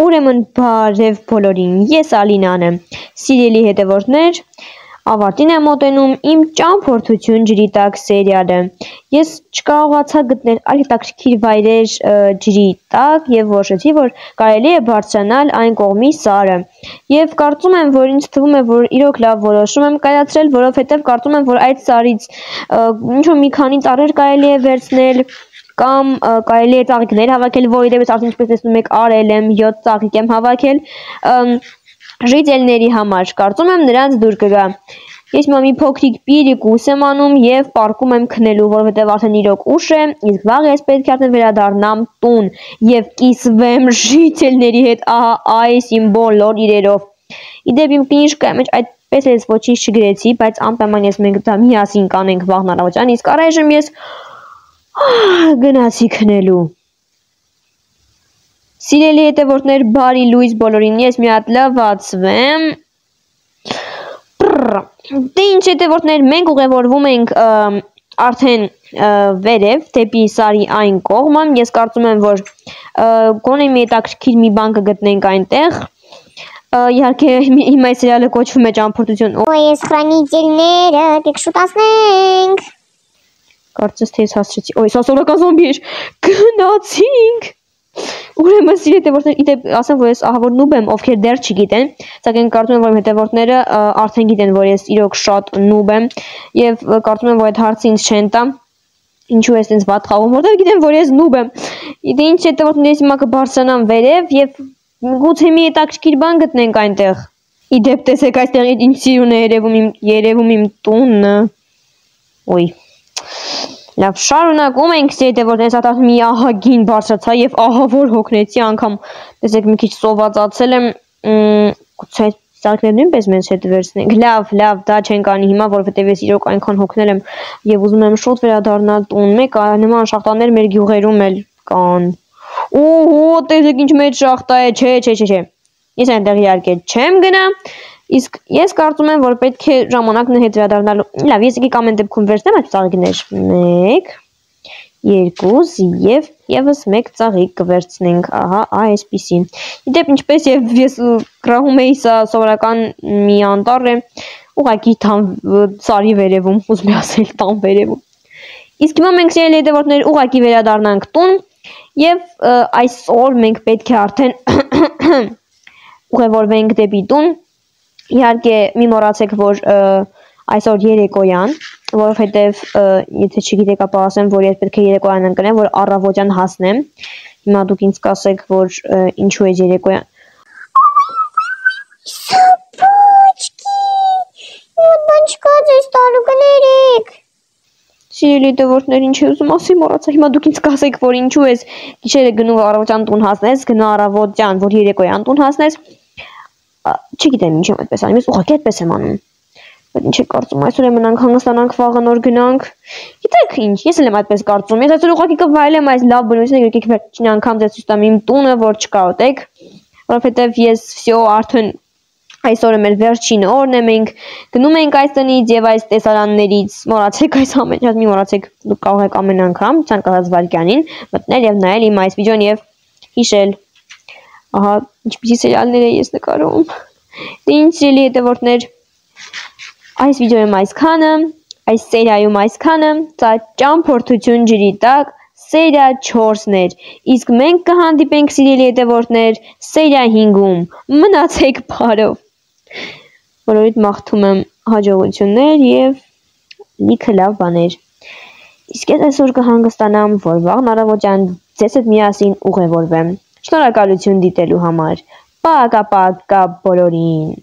Ուրեմն բարև բոլորին, ես Ալինան եմ, սիրելի հետևորդներ, ավարտին եմ մոտենում իմ ճամփորդություն ջրի տակ սերիալը, ես չկարողացա գտնել այլ հետաքրքիր վայրեր ջրի տակ և որոշեցի, որ կարելի է բարձրանալ այն կողմի սարը և կարծում եմ, որ ինձ թվում է, որ իրոք լավ որոշում եմ կայացրել, որովհետև կարծում եմ, որ այդ սարից ինչ-որ մի քանի ծառեր կարելի է վերցնել կամ կարելի է ծաղիկներ հավաքել, որովհետև արդեն ինչպես տեսնում եք արել եմ 7 ծաղիկ եմ հավաքել ժիծելների համար, կարծում եմ նրանց դուր կգա։ Ես մի փոքրիկ պիրիկուս եմ անում և պառկում եմ քնելու, որովհետև արդեն իրոք ուշ է, իսկ վաղ ես պետք է արդեն վերադառնամ տուն և կիսվեմ ժիծելների հետ, ահա այս իմ բոլոր իրերով։ Իդեպ իմ կնիժկայի մեջ այդպես ես ոչինչ չգրեցի, բայց անպայման ես մենք դա միասին կանենք վաղն առավոտյան, իսկ առայժմ ես գնացի քնելու։ Սիրելի հետևորդներ, բարի լույս բոլորին, ես մի հատ լվացվեմ։ Դե ինչ հետևորդներ, մենք ուղևորվում ենք արդեն վերև, դեպի սարի այն կողմը, ես կարծում եմ, որ գոնե մի հետաքրքիր մի բան կգտնենք այնտեղ։ Իհարկե իմ այս սերիալը կոչվում է ճամփորդություն։ Այս խրանիցելները կշուտացնենք։ Կարծես թե ես հասցրեցի։ Սա սովորական զոմբի էր։ Գնացինք։ Ուրեմն սիրելի հետևորդներ, իդեպ ասեմ, որ ես ահա որ նուբ եմ, ովքեր դեռ չգիտեն, սակայն կարծում եմ, որ հետևորդները արդեն գիտեն, որ ես իրոք շատ նուբ եմ եւ կարծում եմ, որ այդ հարցը ինձ չեն տա։ Ինչու ես ինձ վատ խաղում, որտեղ գիտեմ, որ ես նուբ եմ։ Դե ինչ հետևորդներ, ես հիմա կբարձրանամ վերև եւ գուցե մի հետաքրքիր բան գտնենք այնտեղ։ Իդեպ տեսեք այստեղ ինչ սիրուն է երևում իմ տունը։ Ոյ։ Լավ, շարունակում ենք հետևորդներ, ես հատած մի ահագին բարձրացա եւ ահա որ հոգնեցի անգամ, տեսեք մի քիչ սովածացել եմ, գուցե ծաղիկները նույնպես մեզ հետ վերցնենք։ Լավ, դա չենք անի հիմա, որովհետեւ ես իրոք այնքան հոգնել եմ եւ ուզում եմ շուտ վերադառնալ տուն։ Մեկ նման շախտաներ մեր գյուղերում էլ կան։ Օհո, տեսեք ինչ մեծ շախտա է, չէ։ Ես այնտեղ իհարկե չեմ գնա, իսկ ես կարծում եմ, որ պետք է ժամանակն հետ վերադառնալու։ Լավ, ես եկեք ամեն դեպքում վերցնեմ այդ ծաղիկներ։ 1, 2 եւ եւս 1 ծաղիկ կվերցնենք, ահա այսպեսին։ Իդեպ ինչպես եւ ես գրահում էի, սա սովորական մի անտառ է, ուղղակի սարի վերևում, ուզում եմ ասել տան վերևում։ Իսկ հիմա մենք սիրելի հետևորդներ ուղղակի վերադառնանք տուն եւ այսօր մենք պետք է արդեն ուղևորվենք դեպի տուն։ Իհարկե մի մոռացեք, որ այսօր երեկոյան, որովհետև եթե չգիտեք, ապա ասեմ, որ ես պետք է երեկոյան ընկնեմ, որ առավոտյան հասնեմ։ Հիմա դուք ինձ կասեք, որ ինչու է երեկոյան։ Սապոչկի, բան չկա ձեզ տալու կներեք։ Սիրելի հետևորդներ, ինչ ուզում ասի, մոռացա, հիմա դուք ինձ կասեք, որ ինչու ես գիշերը գնում առավոտյան տուն հասնես, գնա առավոտյան, որ երեկոյան տուն հասնես։ Չգիտեմ ինչ եմ այդպես անում, ես ուղղակի այդպես եմ անում։ Բայց ինչ եք կարծում, այսօր մնանք հանգստանանք, վաղը նոր գնանք։ Գիտեք ինչ, ես էլ եմ այդպես կարծում։ Ես այսօր ուղղակի կվայելեմ այս լավ բնությունը, եկեք վերջին անգամ ձեզ ցույց տամ իմ տունը, որ չկարոտեք, որովհետև ես всё արդեն այսօրը մեր վերջին օրն է, մենք գնում ենք այս տնից եւ այս տեսարաններից, մոռացեք այս ամենը, մի մոռացեք, դուք կարող եք ամեն անգամ ցանկացած վայրկյանին մտնել եւ նայել իմ այս վիդեոն եւ հիշել։ Ահա ինչպիսի սերիալներ ես նկարում։ Դե ինչ սիրելի հետևորդներ, այս վիդեոյում այսքանը, այս սերիայում այսքանը, սա ճամփորդություն ջրի տակ սերիա 4-ն էր, իսկ մենք կհանդիպենք սիրելի հետևորդներ սերիա 5-ում, մնացեք բարով։ Բոլորիդ մաղթում եմ հաջողություններ եւ լիքը լավ բաներ։ Իսկ ես այսօր կհանգստանամ, որ վաղն առավոտյան ձեզ հետ միասին ուղևորվեմ։ Շնորհակալություն դիտելու համար։ Պակա բոլորին։